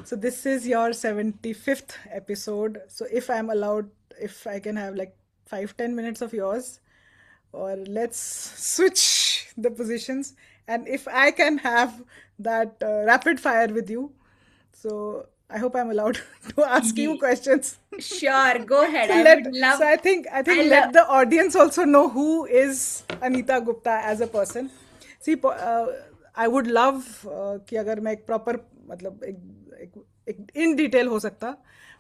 So this is your 75th episode. So if I'm allowed, if I can have like 5-10 minutes of yours, or let's switch the positions. And if I can have that rapid fire with you, so I hope I'm allowed to ask you Ye- questions. Sure, go ahead. So I would so love. I think I love. let the audience also know who is Anita Gupta as a person. See, I would love कि अगर मैं एक proper मतलब एक in detail हो सकता,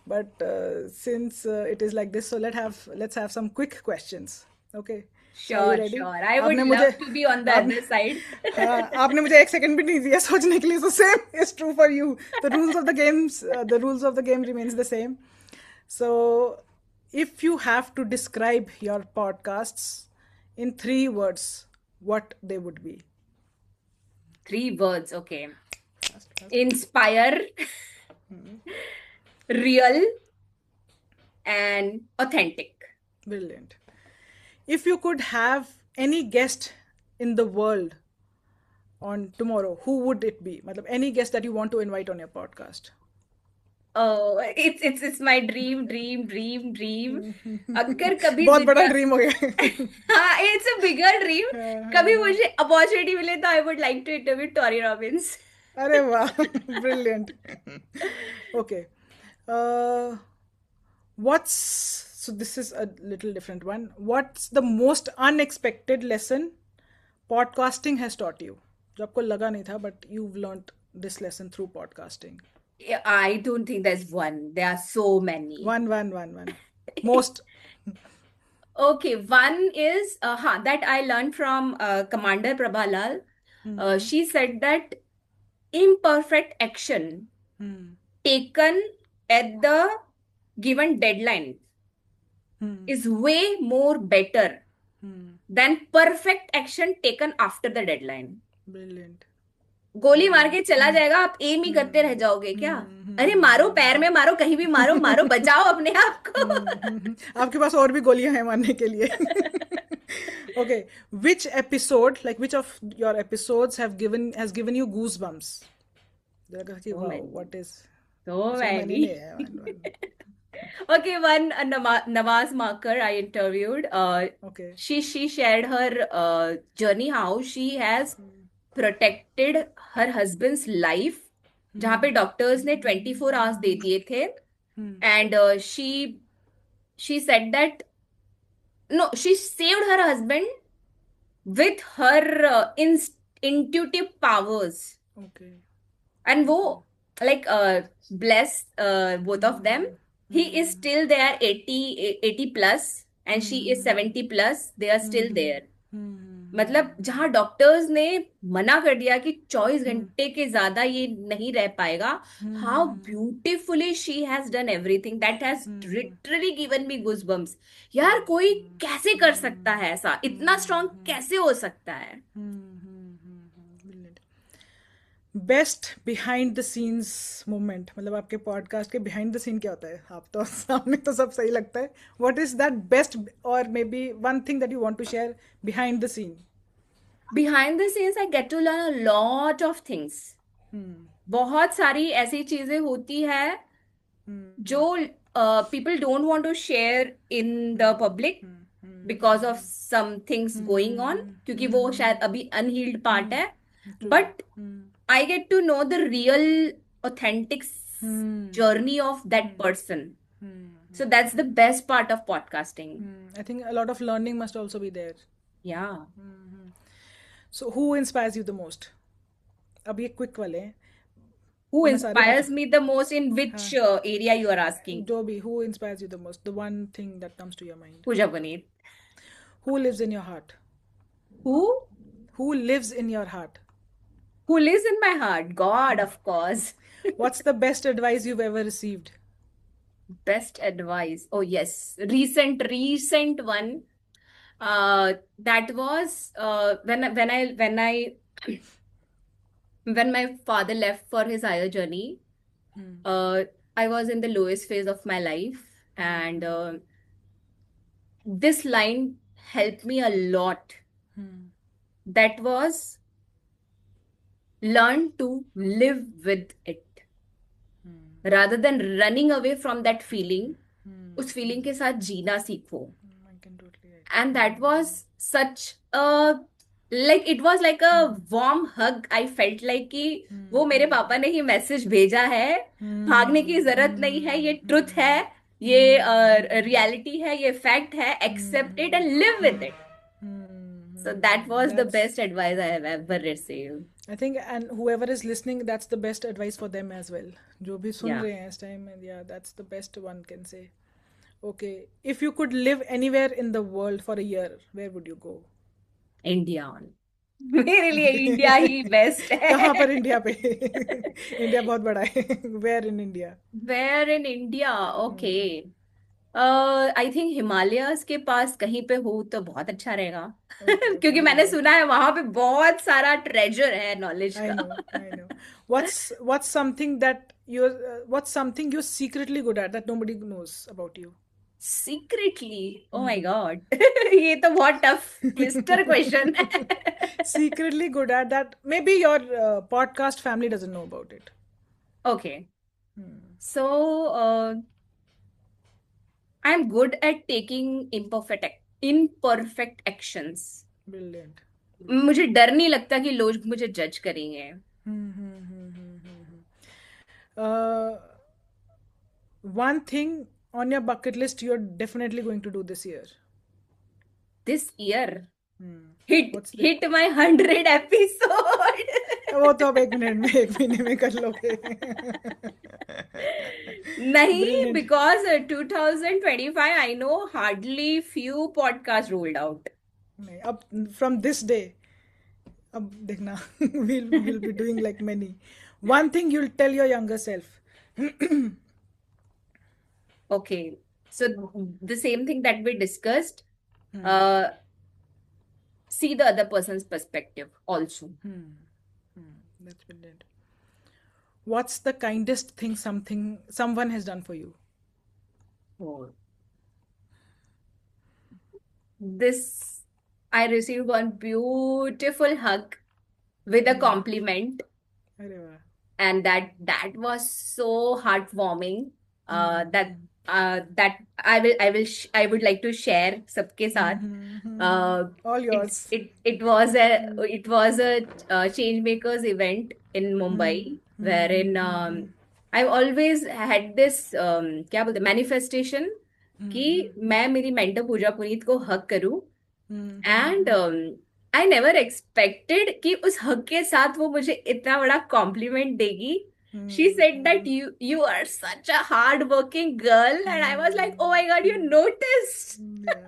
but since it is like this, so let's have some quick questions. Okay. So are you Sure, ready? sure. I would आपने love मुझे to be on the आपने other side. हाँ आपने मुझे एक सेकंड भी नहीं दिया सोचने के लिए. So same is true for you. The rules of the game remains the same. So, if you have to describe your podcasts in 3 words, what they would be? 3 words, okay. Fast, fast. Inspire, real, and authentic. Brilliant. If you could have any guest in the world on tomorrow, who would it be? मतलब any guest that you want to invite on your podcast. Oh, it's my dream. अगर कभी बहुत बड़ा जिंदा dream हो गया. हाँ, it's a bigger dream. कभी मुझे अपॉर्चुनिटी मिले तो I would like to interview Tony Robbins. अरे वाह. Brilliant. Okay. Uh, what's so this is a little different one. What's the most unexpected lesson podcasting has taught you? जो आपको लगा नहीं था, but you've learned this lesson through podcasting. Yeah, I don't think there's one. There are so many. One. Most. Okay, one is that I learned from Commander Prabhalal. She said that imperfect action taken at the given deadline is way more better than perfect action taken after the deadline. Brilliant. गोली मार के चला जाएगा, आप M ही करते रह जाओगे क्या? अरे मारो, पैर में मारो, कहीं भी मारो, मारो, बचाओ अपने आप को. आपके पास और भी गोलियां हैं मारने के लिए. Okay, which episode, like which of your episodes has given you goosebumps? लगा कि So wow, many. what is So so many नहीं many. है. One. Okay, one Nawaz Marker I interviewed. Okay. She shared her journey, how she has protected her husband's life, जहाँ पे doctors ने 24 hours दे दिए थे. And she said that no, she saved her husband with her intuitive powers. Okay. And wo, like, bless both of them. He is still there, 80 plus, and she is 70 plus. They are still there. मतलब जहां doctors ने मना कर दिया कि 24 घंटे के ज्यादा ये नहीं रह पाएगा, how beautifully she has done everything. That has literally given me गुज बम्स. यार, कोई कैसे कर सकता है ऐसा? इतना स्ट्रांग कैसे हो सकता है? Brilliant. Best behind the scenes moment, मतलब आपके पॉडकास्ट के बिहाइंड द सीन क्या होता है? आप तो सामने तो सब सही लगता है. व्हाट इज दैट बेस्ट, और maybe one thing that you want to share behind the scene? Behind the scenes I get to learn a lot of things. बहुत सारी ऐसी चीजें होती है जो people don't want to share in the public because of some things going on, क्योंकि वो शायद अभी अनहील्ड पार्ट है. But I get to know the real authentic journey of that person. So that's the best part of podcasting. I think a lot of learning must also be there. Yeah. So who inspires you the most? अब ये quick वाले हैं, Who वरना सारे inspires पता. me the most, in हाँ, which area you are asking? जो भी, who inspires you the most, the one thing that comes to your mind. Pooja Puneet. Who lives in your heart? Who? Who lives in your heart? Who lives in my heart? God, of course. What's the best advice you've ever received? Best advice. Oh, yes. Recent one. That was when my father left for his higher journey. I was in the lowest phase of my life, and this line helped me a lot. That was, learn to live with it. rather than running away from that feeling, उस feeling के साथ जीना सीखो. I can totally And agree. that was such a, like it was like a warm hug. I felt like कि वो मेरे पापा ने ही message भेजा है, भागने की जरूरत नहीं है, ये ट्रुथ है, ये रियलिटी है, ये फैक्ट है, accept it and live with it. So that was the That's, best advice I have ever received. I think, and whoever is listening, that's the best advice for them as well. जो भी सुन Yeah, रहे हैं इस time, and yeah, that's the best one can say. Okay, if you could live anywhere in the world for a year, where would you go? India on. मेरे लिए India ही best कहाँ पर है. इंडिया पे? India बहुत बड़ा है. Where in India? Where in India? Okay. I think Himalayas के पास कहीं पे हो तो बहुत अच्छा रहेगा. Okay, okay, क्योंकि all मैंने right. सुना है वहां पे बहुत सारा ट्रेजर है नॉलेज I का. know, I know. What's something that what's something you're secretly good at that nobody knows about you? Secretly, oh my God. ये तो बहुत टफ क्लिस्टर क्वेश्चन है. Secretly good at that maybe your podcast family doesn't know about it. Okay, so I am good at taking imperfect actions. Brilliant. मुझे डर नहीं लगता कि लोग मुझे जज करेंगे. Uh, one thing on your bucket list you're definitely going to do this year. This year Hmm. What's the? Hit my 100 episode. वो तो अब 1 मिनट में 1 महीने में कर लोगे. नहीं, Brilliant. because 2025 I know hardly few podcasts rolled out. नहीं, अब from this day अब देखना. we'll be doing like many. One thing you'll tell your younger self. Okay, so the same thing that we discussed, uh, see the other person's perspective also. That's brilliant. What's the kindest thing someone has done for you? Oh. This, I received one beautiful hug with a compliment, अरे वाह. and that was so heartwarming. That I would like to share सबके साथ. All yours. It was a change makers event in Mumbai, wherein I've always had this क्या बोलते manifestation कि मैं मेरी mentor पूजा पुनीत को हक करूं. एंड आई नेवर एक्सपेक्टेड कि उस हक के साथ वो मुझे इतना बड़ा कॉम्प्लीमेंट देगी. She said that you are such a hard working girl, and I was like, oh my god, you noticed. Yeah.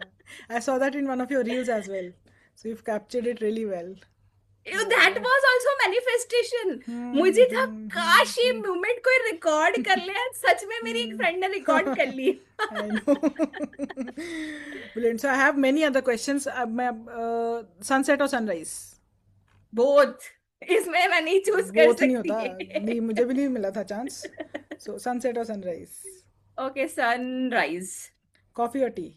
I saw that in one of your reels as well. So you've captured it really well. That was also manifestation. मुझे था काश ये moment कोई record कर ले. सच में मेरी एक फ्रेंड ने रिकॉर्ड कर ली. I know. Brilliant. So I have many other questions. Sunset or sunrise? Both. इसमें मैं नहीं चूज कर Both नहीं होता. सकती. नहीं, मुझे भी नहीं मिला था chance. So sunset or sunrise? Okay, sunrise. Coffee or tea?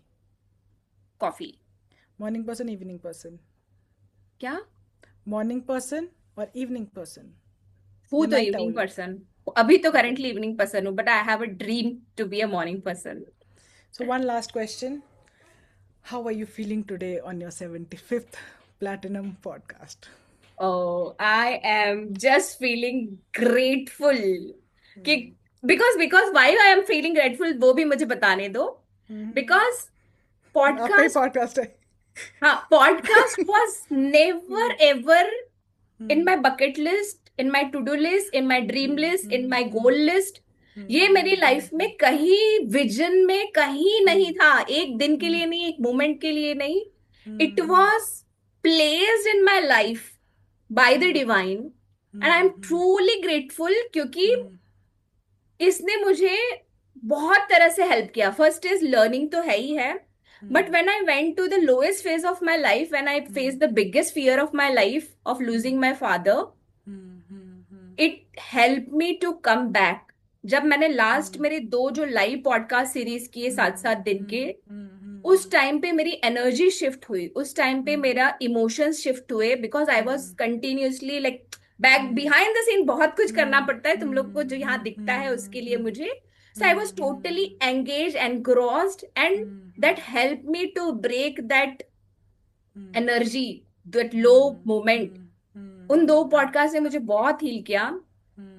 Coffee. Morning person, evening person? क्या? Morning person or evening person? हूँ या तो night इवनिंग owl? पर्सन. अभी तो करेंटली इवनिंग पर्सन हूँ, but I have a dream to be a morning person. So one last question. How are you feeling today on your 75th Platinum podcast? Oh, I am just feeling grateful. कि because why I am feeling grateful वो भी मुझे बताने दो. Because आपका ही podcast, podcast है. हाँ, podcast was never ever in my bucket list, in my to-do list, in my dream list, in my goal list. ये मेरी लाइफ में कहीं विजन में कहीं नहीं था. एक दिन के लिए नहीं, एक मोमेंट के लिए नहीं. It was placed in my life by the divine, and I'm truly grateful क्योंकि इसने मुझे बहुत तरह से हेल्प किया. फर्स्ट इज लर्निंग तो है ही है, but when I went to the lowest phase of my life, when I face the biggest fear of my life of losing my father, it help me to come back. जब मैंने last मेरे 2 जो live podcast series किए 7-7 दिन के, उस time पे मेरी एनर्जी शिफ्ट हुई, उस टाइम पे मेरा इमोशंस शिफ्ट हुए, because I was continuously like back behind the scene बहुत कुछ करना पड़ता है, तुम लोग को जो यहाँ दिखता है उसके लिए मुझे. So I was totally engage engrossed, and that help me to break that energy, that low moment. उन दो पॉडकास्ट ने मुझे बहुत हील किया.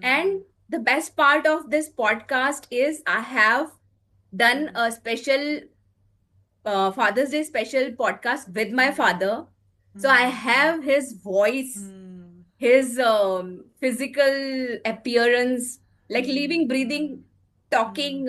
And the best part of this podcast is I have done a special Father's Day special podcast with my father. So I have his voice, his physical appearance, like living, breathing, talking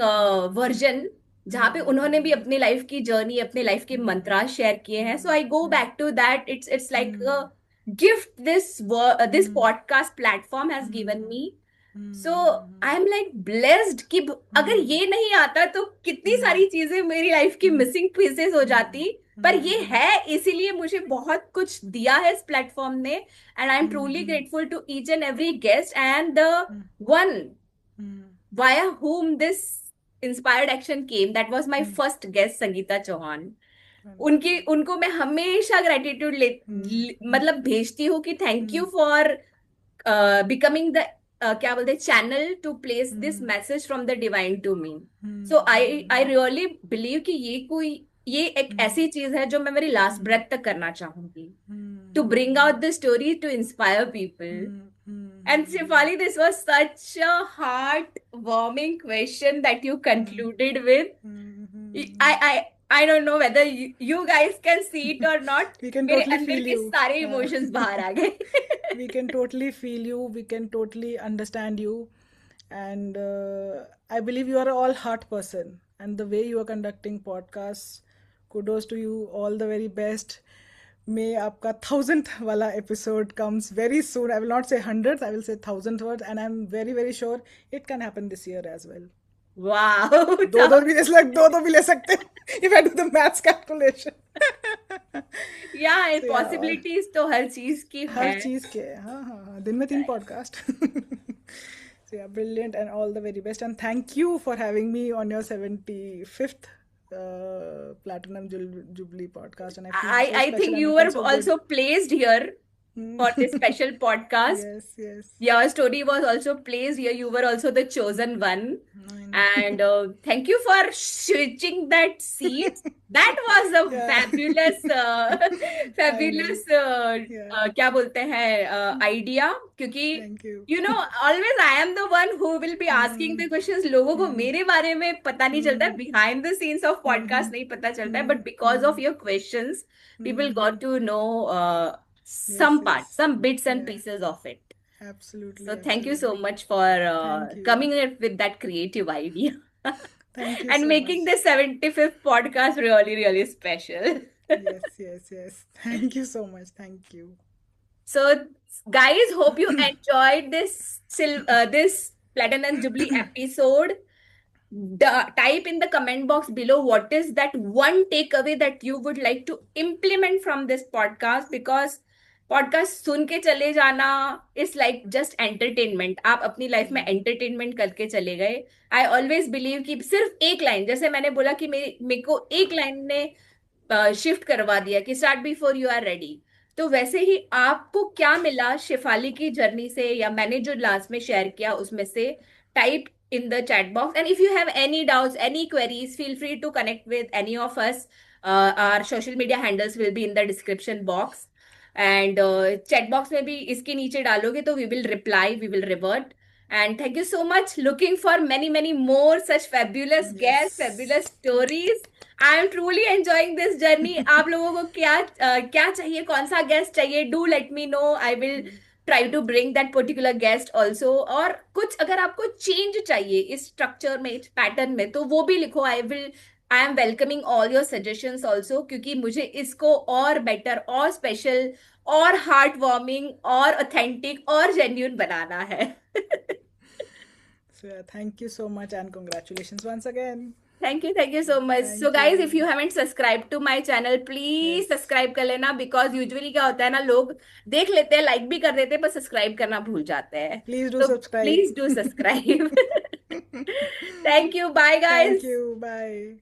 version, जहाँ पे उन्होंने भी अपनी life की journey, अपने life के मंत्रा share किए हैं. So I go back to that. It's like a gift this podcast platform has given me. So I am like blessed कि अगर ये नहीं आता तो कितनी सारी चीजें मेरी लाइफ की मिसिंग पीसेस हो जाती. पर ये है, इसीलिए मुझे बहुत कुछ दिया है इस प्लेटफॉर्म ने. And I am truly grateful to each and every guest and the one via whom this inspired action came. That was my first guest, Sangeeta Chauhan. उनको मैं हमेशा ग्रेटिट्यूड मतलब भेजती हूँ कि thank you for becoming the क्या बोलते हैं channel to place this message from the divine to me. So I really believe कि ये एक ऐसी चीज है जो मैं मेरी लास्ट ब्रेथ तक करना चाहूंगी, to bring out the story to inspire people. And Shefali, this was such a heart-warming question that you concluded with. I don't know whether you guys can see it or not. We can मेरे totally अंदर feel के you. सारे emotions बाहर आ गए. We can totally feel you. We can totally understand you. And I believe you are all heart person. And the way you are conducting podcasts, kudos to you. All the very best. May आपका 1000th वाला episode comes very soon. I will not say 100th, I will say 1000th words, and I'm very very sure it can happen this year as well. Wow. दो भी ले सकते हैं if I do the maths calculation. Yeah, So, yeah, possibilities तो हर चीज की हर है. चीज के हाँ दिन में 3 podcast. So yeah, brilliant and all the very best, and thank you for having me on your 75th Platinum Jubilee podcast, and I feel so I special think and you I were feel so good. also placed here for this special podcast. Yes. Your story was also placed here. You were also the chosen one. And thank you for switching that seat. That was a Yeah. fabulous Yeah. क्या बोलते हैं idea. क्योंकि Thank you. you know always I am the one who will be asking the questions. लोगों को मेरे बारे में पता नहीं चलता है, behind the scenes of podcast नहीं पता चलता है, but because of your questions, people got to know some parts, some bits and Yeah. pieces of it. Absolutely. So thank you so much for Thank you. coming up with that creative idea. Thank you And so making much. this 75th podcast really, really special. Yes. Thank you so much. Thank you. So, guys, hope you enjoyed this Platinum Jubilee episode. Type in the comment box below what is that one takeaway that you would like to implement from this podcast, because podcast सुन के चले जाना is like just entertainment. आप अपनी life में entertainment करके चले गए. आई ऑलवेज बिलीव कि सिर्फ एक लाइन, जैसे मैंने बोला कि मेरे को एक लाइन ने शिफ्ट करवा दिया कि start before you are ready. तो वैसे ही आपको क्या मिला शेफाली की जर्नी से, या मैंने जो लास्ट में शेयर किया उसमें से, type in the chat box. And if you have any doubts, any queries, feel free to connect with any of us. Our social media handles will be in the description box. And chat box में भी इसके नीचे डालोगे तो we will reply, we will revert. And thank you so much. Looking for many more such fabulous guests, fabulous stories. I am truly enjoying this journey. आप लोगों को क्या चाहिए, कौन सा guest चाहिए? Do let me know. I will try to bring that particular guest also. और कुछ अगर आपको change चाहिए इस structure में, इस pattern में, तो वो भी लिखो. I am welcoming all your suggestions also, क्योंकि मुझे इसको और better और special और हार्ट वार्मिंग और ऑथेंटिक और जेन्यून बनाना है. So yeah, thank you so much and congratulations once again. Thank you so much. So guys, if you haven't subscribed to my channel, please subscribe कर लेना, because usually क्या होता है ना, लोग देख लेते हैं, लाइक भी कर देते हैं, पर सब्सक्राइब करना भूल जाते हैं. Please do subscribe. Please do subscribe. Thank you. Bye guys. Thank you. Bye.